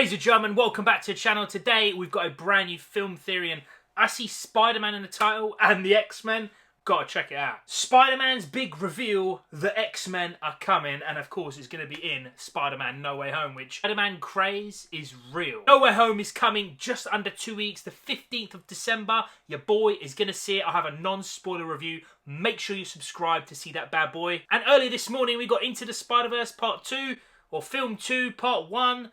Ladies and gentlemen, welcome back to the channel. Today we've got a brand new film theory and I see Spider-Man in the title and the X-Men. Gotta check it out. Spider-Man's big reveal, the X-Men are coming, and of course it's going to be in Spider-Man No Way Home, which Spider-Man craze is real. No Way Home is coming just under 2 weeks, the 15th of December. Your boy is going to see it. I'll have a non-spoiler review. Make sure you subscribe to see that bad boy. And earlier this morning we got Into the Spider-Verse Part 2, or Film 2 Part 1.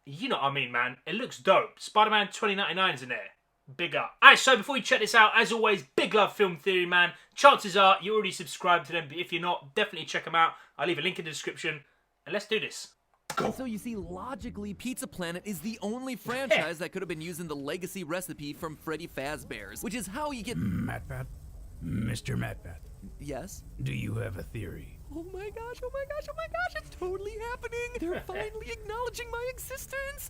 You know what I mean, man. It looks dope. Spider-Man 2099 is in there. Big up. Alright, so before you check this out, as always, big love Film Theory, man. Chances are you're already subscribed to them, but if you're not, definitely check them out. I'll leave a link in the description, and let's do this. Go. So you see, logically, Pizza Planet is the only franchise that could have been using the legacy recipe from Freddy Fazbear's, which is how you get... MatPat? Mr. MatPat? Yes? Do you have a theory? Oh my gosh, oh my gosh, oh my gosh, it's totally happening! They're finally acknowledging my existence!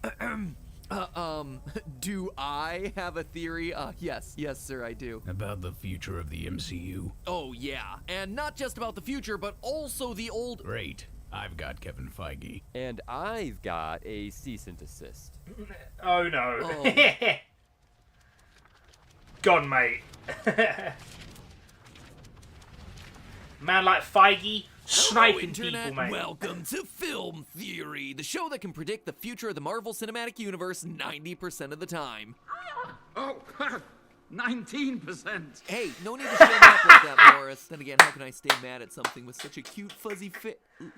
Do I have a theory? Yes, sir, I do. About the future of the MCU? Oh, yeah. And not just about the future, but also the old... Great. I've got Kevin Feige. And I've got a cease and desist. Oh, no. Oh. Gone, mate. Man like Feige, sniping Internet, people, mate. Welcome to Film Theory, the show that can predict the future of the Marvel Cinematic Universe 90% of the time. Oh, 19%. Hey, no need to show up like that, Morris. Then again, how can I stay mad at something with such a cute, fuzzy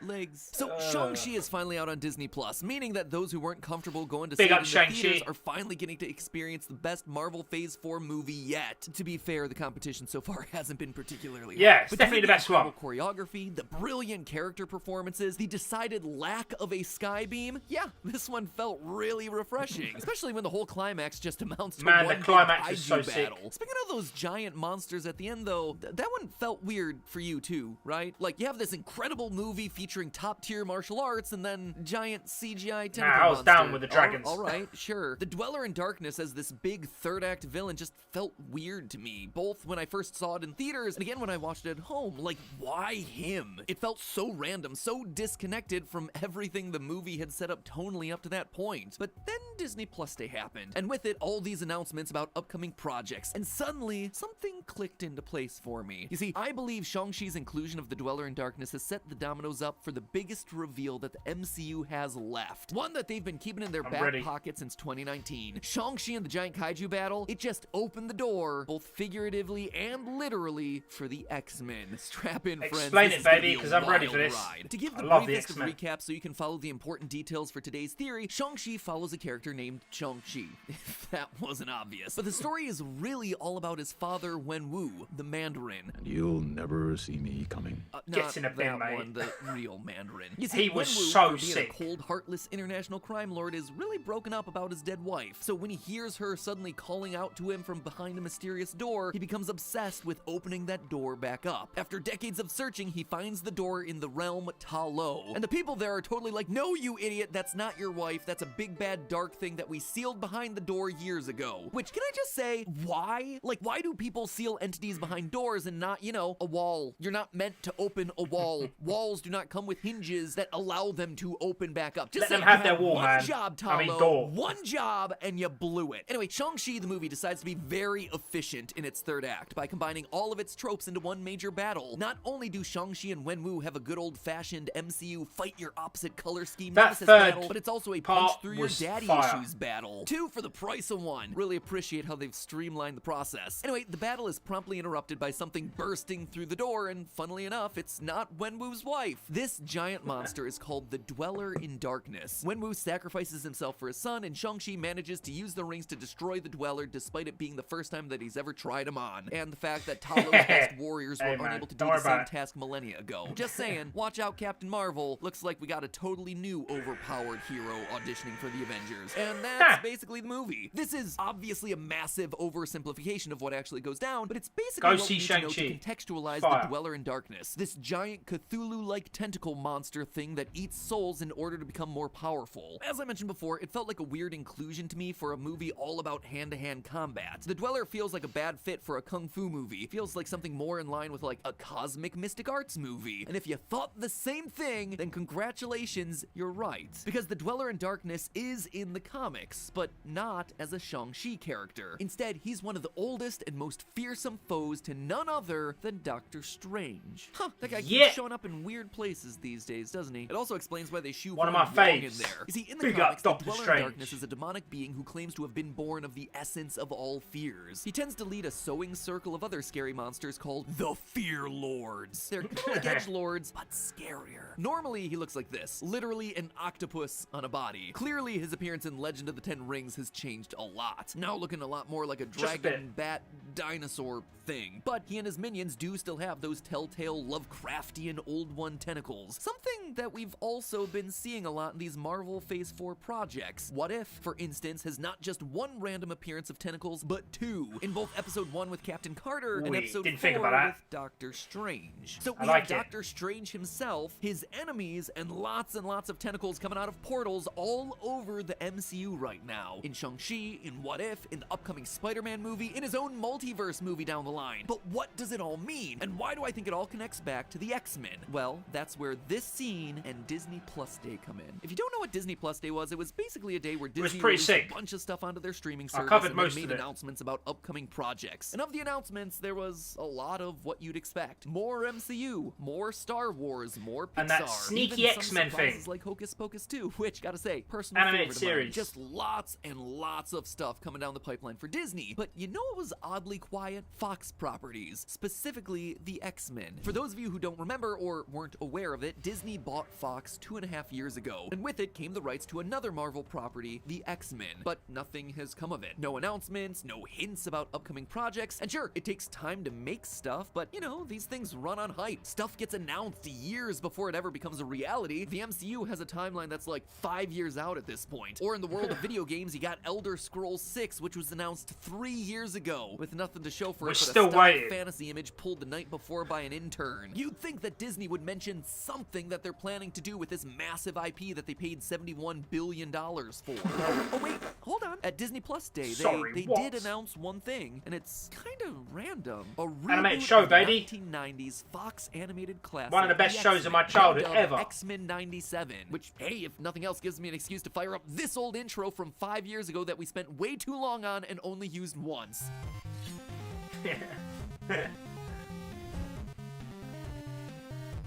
legs? So, Shang-Chi is finally out on Disney+, meaning that those who weren't comfortable going to see it in the theaters are finally getting to experience the best Marvel Phase 4 movie yet. To be fair, the competition so far hasn't been particularly hard. Yeah, it's definitely the best one. Choreography, the brilliant character performances, the decided lack of a sky beam, yeah, this one felt really refreshing. Especially when the whole climax just amounts to one the big climax is kaiju so sick. battle. Speaking of those giant monsters at the end, though, that one felt weird for you too, right? Like, you have this incredible movie featuring top-tier martial arts and then giant CGI tentacle I was monster. down with the dragons. All right, sure. The Dweller in Darkness as this big third-act villain just felt weird to me, both when I first saw it in theaters and again when I watched it at home. Like, why him? It felt so random, so disconnected from everything the movie had set up tonally up to that point. But then Disney Plus Day happened, and with it, all these announcements about upcoming projects, and suddenly, something clicked into place for me. You see, I believe Shang-Chi's inclusion of the Dweller in Darkness has set the dominoes up for the biggest reveal that the MCU has left. One that they've been keeping in their back pocket since 2019. Shang-Chi and the giant kaiju battle, it just opened the door, both figuratively and literally, for the X-Men. Strap in, friends. Explain it, baby, because I'm ready for this. To give the briefest of recaps so you can follow the important details for today's theory, Shang-Chi follows a character named Shang-Chi, if that wasn't obvious. But the story is really all about his father, Wenwu, the Mandarin. You'll never see me coming. Gets in a bin, that mate. one, the real Mandarin. You see, He was Wenwu, so for being sick. a cold, heartless international crime lord, is really broken up about his dead wife. So when he hears her suddenly calling out to him from behind a mysterious door, he becomes obsessed with opening that door back up. After decades of searching, he finds the door in the realm Ta Lo. And the people there are totally like, no, you idiot, that's not your wife. That's a big, bad, dark thing that we sealed behind the door years ago. Which, can I just say, why? Like, why do people seal entities behind doors and not, you know, a wall? You're not meant to open a wall. Walls do not come with hinges that allow them to open back up. Just Let them have you their had wall, one man. job, Ta I mean, Lo, door. one job, and you blew it. Anyway, Shang-Chi, the movie, decides to be very efficient in its third act by combining all of its tropes into one major battle. Not only do Shang-Chi and Wenwu have a good old-fashioned MCU fight your opposite color scheme That nemesis third battle, but it's also a punch part through your was daddy fire. issues battle. 2 for the price of 1. Really appreciate how they've streamlined the process. Anyway, the battle is promptly interrupted by something bursting through the door, and funnily enough, it's not Wenwu's wife. This giant monster is called the Dweller in Darkness. Wenwu sacrifices himself for his son, and Shang-Chi manages to use the rings to destroy the Dweller, despite it being the first time that he's ever tried him on. And the fact that Ta Lo's best warriors were unable to do the same task millennia ago. Just saying, watch out, Captain Marvel. Looks like we got a totally new overpowered hero auditioning for the Avengers. And that's basically the movie. This is obviously a massive oversimplification of what actually goes down, but it's basically Go what see we need to know to Shang-Chi. contextualize Fire. the Dweller in Darkness, this giant Cthulhu-like tentacle monster thing that eats souls in order to become more powerful. As I mentioned before, it felt like a weird inclusion to me for a movie all about hand-to-hand combat. The Dweller feels like a bad fit for a kung fu movie. It feels like something more in line with like a cosmic mystic arts movie. And if you thought the same thing, then congratulations, you're right. Because the Dweller in Darkness is in the comics, but not as a Shang-Chi character. Instead, he's one of the oldest and most fearsome foes to none other than Doctor Strange. Huh, that guy Yeah. keeps showing up in weird places these days, doesn't he? It also explains why they shoot One of my Wong in faves. there. You see, in the Big up comics, the Doctor Dweller in Strange. Darkness is a demonic being who claims to have been born of the essence of all fears. He tends to lead a sewing circle of other scary monsters called the Fear Lords. They're kind of like edgelords, but scarier. Normally, he looks like this, literally an octopus on a body. Clearly, his appearance in Legend of the Ten Rings has changed a lot. Now looking a lot more like a a dragon, bit. bat, dinosaur thing. But he and his minions do still have those telltale Lovecraftian Old One tentacles. Something that we've also been seeing a lot in these Marvel Phase 4 projects. What If, for instance, has not just one random appearance of tentacles, but two, in both episode 1 with Captain Carter and Wait, episode didn't 4 think about that. with Doctor Strange. So I we liked have it. Doctor Strange himself, his enemies, and lots of tentacles coming out of portals all over the MCU right now. In Shang-Chi, in What If, in the upcoming Spider-Man movie, in his own multiverse movie down the line. But what does it all mean? And why do I think it all connects back to the X-Men? Well, that's where this scene and Disney Plus Day come in. If you don't know what Disney Plus Day was, it was basically a day where was Disney pretty released sick. a bunch of stuff onto their streaming I service covered and then most made of it. announcements about upcoming projects. And of the announcements, there was a lot of what you'd expect. More MCU, more Star Wars, more Pixar. And that sneaky even some X-Men surprises thing. like Hocus Pocus 2, which, gotta say, personal Animated favorite of mine. series. Just lots and lots of stuff coming down the pipeline for Disney. But you know what was oddly quiet? Fox properties, specifically the X-Men. For those of you who don't remember or weren't aware of it, Disney bought Fox 2.5 years ago, and with it came the rights to another Marvel property, the X-Men. But nothing has come of it. No announcements, no hints about upcoming projects, and sure, it takes time to make stuff, but you know, these things run on hype. Stuff gets announced years before it ever becomes a reality. The MCU has a timeline that's like 5 years out at this point. Or in the world of video games, you got Elder Scrolls 6, which was announced 3 years ago, with nothing to show for We're it but still a stock waiting. fantasy image pulled the night before by an intern. You'd think that Disney would mention something that they're planning to do with this massive IP that they paid $71 billion for. Oh wait, hold on. At Disney Plus Day, Sorry, they what? did announce one thing, and it's kind of random. A Animated reboot show, of the baby. 1990s Fox animated classic. One of the best The shows of my X-Men, childhood dubbed ever. X-Men 97, which, hey, if nothing else, gives me an excuse to fire up this old intro from 5 years ago that we spent way too long on and only used once.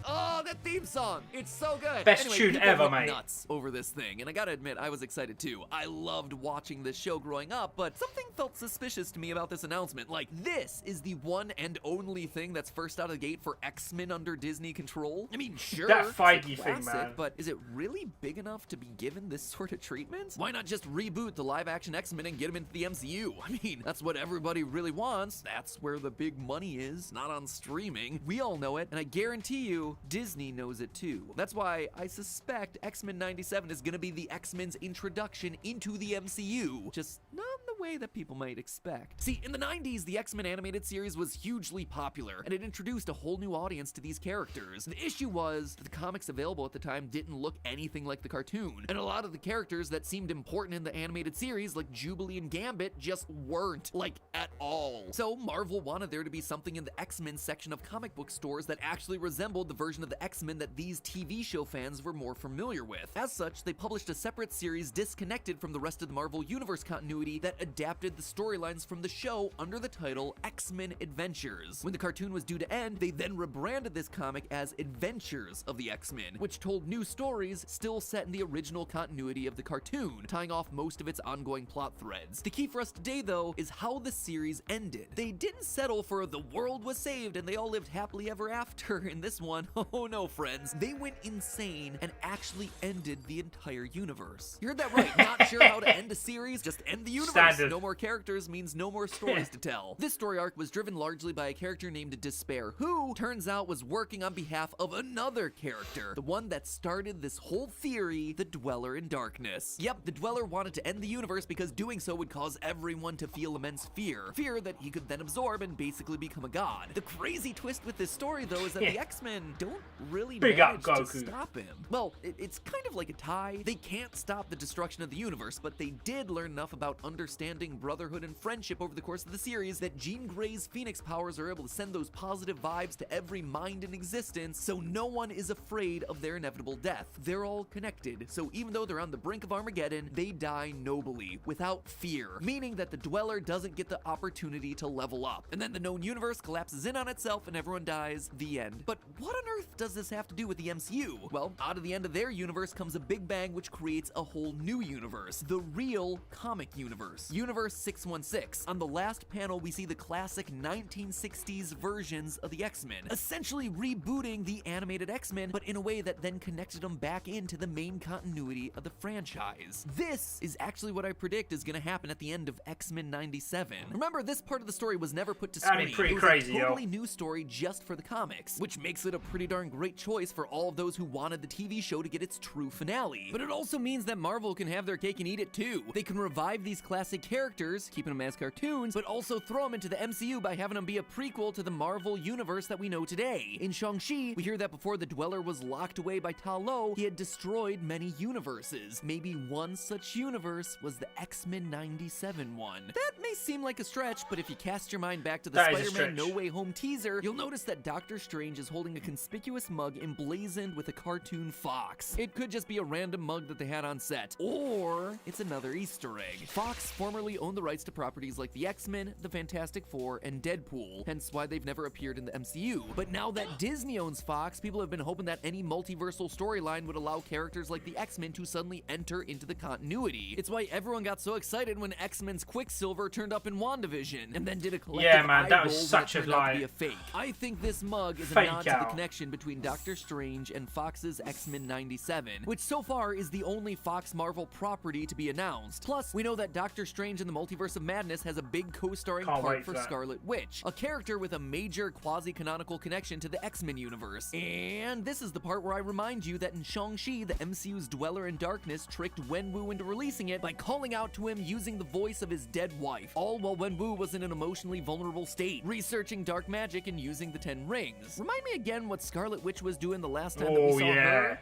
Oh, that theme song! It's so good. Best Anyway, tune people ever, went mate. nuts over this thing, and I gotta admit, I was excited too. I loved watching this show growing up, but something felt suspicious to me about this announcement. Like, this is the one and only thing that's first out of the gate for X-Men under Disney control? I mean, sure, That it's a Feige thing, classic, man. but is it really big enough to be given this sort of treatment? Why not just reboot the live-action X-Men and get them into the MCU? I mean, that's what everybody really wants. That's where the big money is, not on streaming. We all know it, and I guarantee you, Disney knows it too. That's why I suspect X-Men 97 is gonna be the X-Men's introduction into the MCU, just not in the way that people might expect. See, in the 90s, the X-Men animated series was hugely popular, and it introduced a whole new audience to these characters. The issue was that the comics available at the time didn't look anything like the cartoon, and a lot of the characters that seemed important in the animated series, like Jubilee and Gambit, just weren't, like, at all. So Marvel wanted there to be something in the X-Men section of comic book stores that actually resembled the version of the X-Men that these TV show fans were more familiar with. As such, they published a separate series disconnected from the rest of the Marvel Universe continuity that adapted the storylines from the show under the title X-Men Adventures. When the cartoon was due to end, they then rebranded this comic as Adventures of the X-Men, which told new stories still set in the original continuity of the cartoon, tying off most of its ongoing plot threads. The key for us today, though, is how the series ended. They didn't settle for the world was saved and they all lived happily ever after in this one. Oh no, friends. They went insane and actually ended the entire universe. You heard that right. Not sure how to end a series, just end the universe. Standard no more characters means no more stories to tell. This story arc was driven largely by a character named Despair, who turns out was working on behalf of another character, the one that started this whole theory, the Dweller in Darkness. Yep, the Dweller wanted to end the universe because doing so would cause everyone to feel immense fear that he could then absorb and basically become a god. The crazy twist with this story, though, is that the X-Men don't really manage to stop him. Well, it's kind of like a tie. They can't stop the destruction of the universe, but they did learn enough about understanding brotherhood and friendship over the course of the series that Jean Grey's Phoenix powers are able to send those positive vibes to every mind in existence, so no one is afraid of their inevitable death. They're all connected, so even though they're on the brink of Armageddon, they die nobly, without fear, meaning that the Dweller doesn't get the opportunity to level up. And then the known universe collapses in on itself and everyone dies, the end. But what on earth does this have to do with the MCU? Well, out of the end of their universe comes a big bang which creates a whole new universe, the real comic universe, Universe 616. On the last panel, we see the classic 1960s versions of the X-Men, essentially rebooting the animated X-Men, but in a way that then connected them back into the main continuity of the franchise. This is actually what I predict is going to happen at the end of X-Men 97. Remember, this part of the story was never put to screen. Pretty it was crazy, a totally new story just for the comics, which makes it a pretty darn great choice for all of those who wanted the TV show to get its true finale. But it also means that Marvel can have their cake and eat it too. They can revive these classic characters, keeping them as cartoons, but also throw them into the MCU by having them be a prequel to the Marvel universe that we know today. In Shang-Chi, we hear that before the Dweller was locked away by Ta Lo, he had destroyed many universes. Maybe one such universe was the X-Men 97 one. That may seem like a stretch, but if you cast your mind back to the Spider-Man No Way Home teaser, you'll notice that Doctor Strange is holding a conspicuous mug emblazoned with a cartoon fox. It could just be a random mug that they had on set, or it's another Easter egg. Fox formerly owned the rights to properties like the X-Men, the Fantastic Four, and Deadpool, hence why they've never appeared in the MCU. But now that Disney owns Fox, people have been hoping that any multiversal storyline would allow characters like the X-Men to suddenly enter into the continuity. It's why everyone got so excited when X-Men's Quicksilver turned up in WandaVision, and then did a collective that was such a lie. A fake. I think this mug is a Fake nod to the out. connection between Doctor Strange and Fox's X-Men 97, which so far is the only Fox Marvel property to be announced. Plus, we know that Doctor Strange in the Multiverse of Madness has a big co-starring part for Scarlet Witch, a character with a major quasi-canonical connection to the X-Men universe. And this is the part where I remind you that in Shang-Chi, the MCU's Dweller in Darkness tricked Wenwu into releasing it by calling out to him using the voice of his dead wife, all while Wenwu was in an emotionally vulnerable state, researching dark magic and using the 10 rings. Remind me again what Scarlet Witch was doing the last time that we saw her?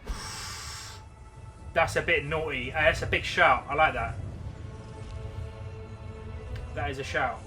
That's a bit naughty. That's a big shout. I like that. That is a shout.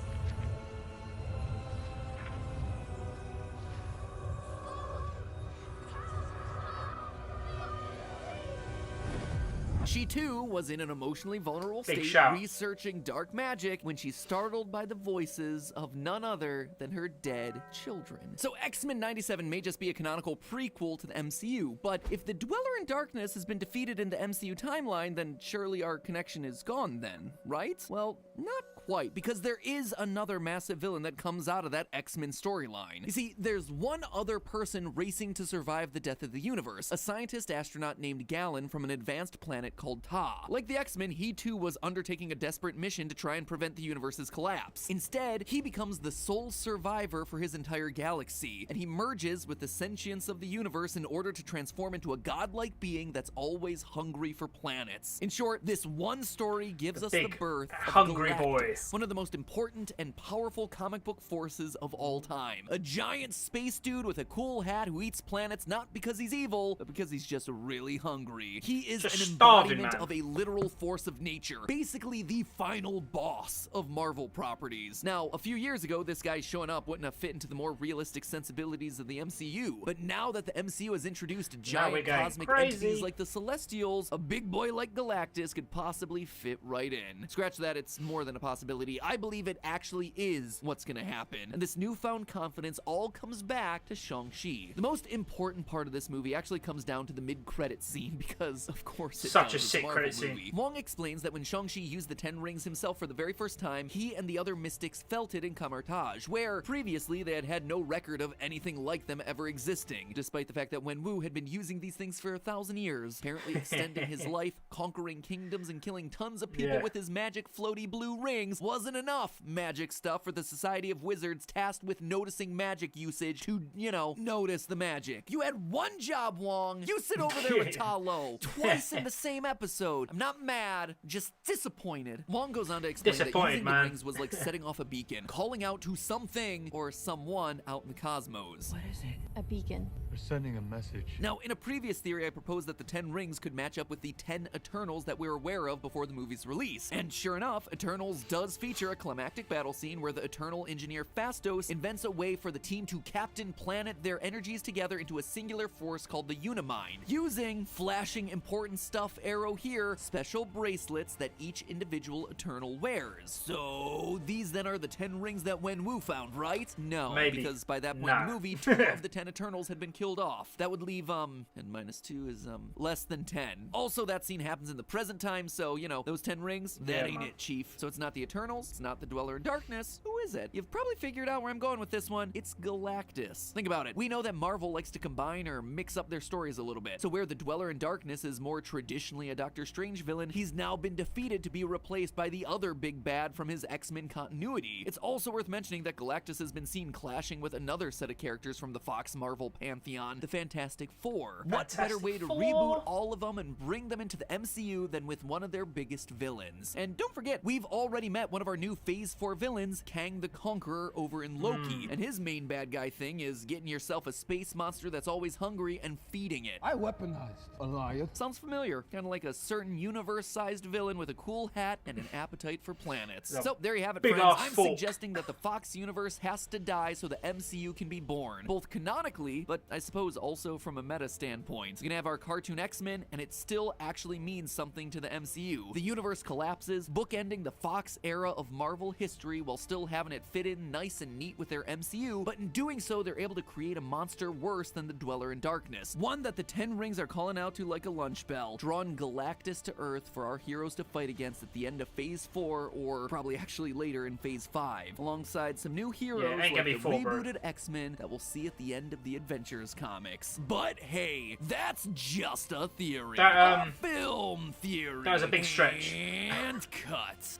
She too was in an emotionally vulnerable Big state, shout. researching dark magic when she's startled by the voices of none other than her dead children. So X-Men 97 may just be a canonical prequel to the MCU, but if the Dweller in Darkness has been defeated in the MCU timeline, then surely our connection is gone then, right? Well, not quite, because there is another massive villain that comes out of that X-Men storyline. You see, there's one other person racing to survive the death of the universe, a scientist astronaut named Galen from an advanced planet called Ta. Like the X-Men, he too was undertaking a desperate mission to try and prevent the universe's collapse. Instead, he becomes the sole survivor for his entire galaxy, and he merges with the sentience of the universe in order to transform into a godlike being that's always hungry for planets. In short, this one story gives us the birth of hungry Galactus, boy. one of the most important and powerful comic book forces of all time. A giant space dude with a cool hat who eats planets not because he's evil, but because he's just really hungry. He is Just an starving, embodiment man. of a literal force of nature, basically the final boss of Marvel properties. Now, a few years ago, this guy showing up wouldn't have fit into the more realistic sensibilities of the MCU, but now that the MCU has introduced giant cosmic entities like the Celestials, a big boy like Galactus could possibly fit right in. Scratch that, it's more than a possibility. I believe it actually is what's gonna happen, and this newfound confidence all comes back to Shang-Chi. The most important part of this movie actually comes down to the mid-credit scene, because of course it Such does. it's a sick Marvel credit scene. movie. Wong explains that when Shang-Chi used the 10 rings himself for the very first time, he and the other mystics felt it in Kamartaj, where previously they had had no record of anything like them ever existing, despite the fact that Wenwu had been using these things for 1,000 years, apparently extending his life, conquering kingdoms and killing tons of people with his magic floaty blue rings wasn't enough magic stuff for the Society of Wizards tasked with noticing magic usage to, you know, notice the magic. You had one job, Wong. You sit over there with Ta Lo twice in the same episode. I'm not mad, just disappointed. Wong goes on to explain that using the rings was like setting off a beacon, calling out to something or someone out in the cosmos. What is it? A beacon. We're sending a message. Now, in a previous theory, I proposed that the 10 rings could match up with the 10 Eternals that we're aware of before the movie's release. And sure enough, Eternals does feature a climactic battle scene where the Eternal engineer Phastos invents a way for the team to captain planet their energies together into a singular force called the Unimind, using, flashing important stuff arrow here, special bracelets that each individual Eternal wears. So, these then are the 10 rings that Wenwu found, right? No, Maybe. because by that point in the movie, 2 of the 10 Eternals had been killed off. That would leave, and -2 is, less than 10. Also, that scene happens in the present time, so, you know, those 10 rings, that ain't it, Chief. So it's not the Eternals, it's not the Dweller in Darkness. Who is it? You've probably figured out where I'm going with this one. It's Galactus. Think about it. We know that Marvel likes to combine or mix up their stories a little bit. So where the Dweller in Darkness is more traditionally a Doctor Strange villain, he's now been defeated to be replaced by the other big bad from his X-Men continuity. It's also worth mentioning that Galactus has been seen clashing with another set of characters from the Fox Marvel pantheon, the Fantastic Four. What better way to reboot all of them and bring them into the MCU than with one of their biggest villains? And don't forget, we've already met one of our new Phase 4 villains, Kang the Conqueror, over in Loki. And his main bad guy thing is getting yourself a space monster that's always hungry and feeding it. I weaponized a lion. Sounds familiar. Kind of like a certain universe-sized villain with a cool hat and an appetite for planets. So there you have it, friends. I'm suggesting that the Fox universe has to die so the MCU can be born. Both canonically, but I suppose also from a meta standpoint. We're gonna have our cartoon X-Men, and it still actually means something to the MCU. The universe collapses, bookending the Fox era of Marvel history while still having it fit in nice and neat with their MCU, but in doing so, they're able to create a monster worse than the Dweller in Darkness. One that the 10 rings are calling out to like a lunch bell, drawing Galactus to Earth for our heroes to fight against at the end of Phase 4, or probably actually later in Phase 5, alongside some new heroes like the rebooted X-Men that we'll see at the end of the Adventures comics. But hey, that's just a theory. A film theory. That was a big stretch. And cut.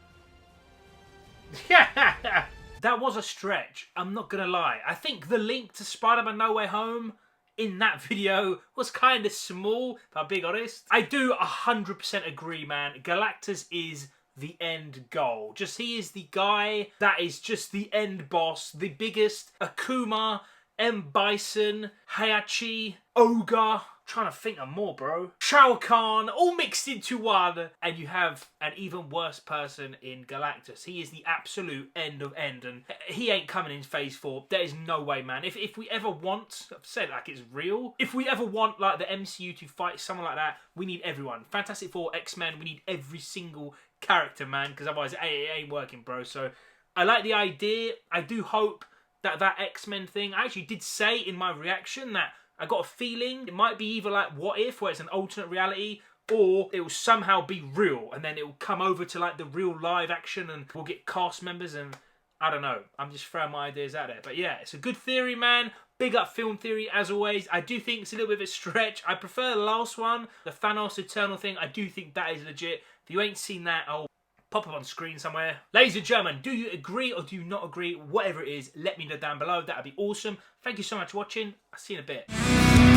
That was a stretch, I'm not gonna lie. I think the link to Spider-Man No Way Home in that video was kind of small, if I'm being honest. I do 100% agree, man. Galactus is the end goal. He is the guy that is just the end boss, the biggest. Akuma, M. Bison, Heihachi, Ogre. Trying to think of more, bro. Shao Kahn, all mixed into one. And you have an even worse person in Galactus. He is the absolute end of end. And he ain't coming in Phase 4. There is no way, man. If we ever want, I've said like it's real. If we ever want like the MCU to fight someone like that, we need everyone. Fantastic Four, X-Men, we need every single character, man. Because otherwise it ain't working, bro. So I like the idea. I do hope that X-Men thing, I actually did say in my reaction that I got a feeling it might be either like What If, where it's an alternate reality, or it will somehow be real, and then it will come over to like the real live action, and we'll get cast members, and I don't know. I'm just throwing my ideas out there. But yeah, it's a good theory, man. Big up film theory, as always. I do think it's a little bit of a stretch. I prefer the last one, the Thanos Eternal thing. I do think that is legit. If you ain't seen that, I'll pop up on screen somewhere. Ladies and gentlemen, do you agree or do you not agree? Whatever it is, let me know down below. That would be awesome. Thank you so much for watching. I'll see you in a bit.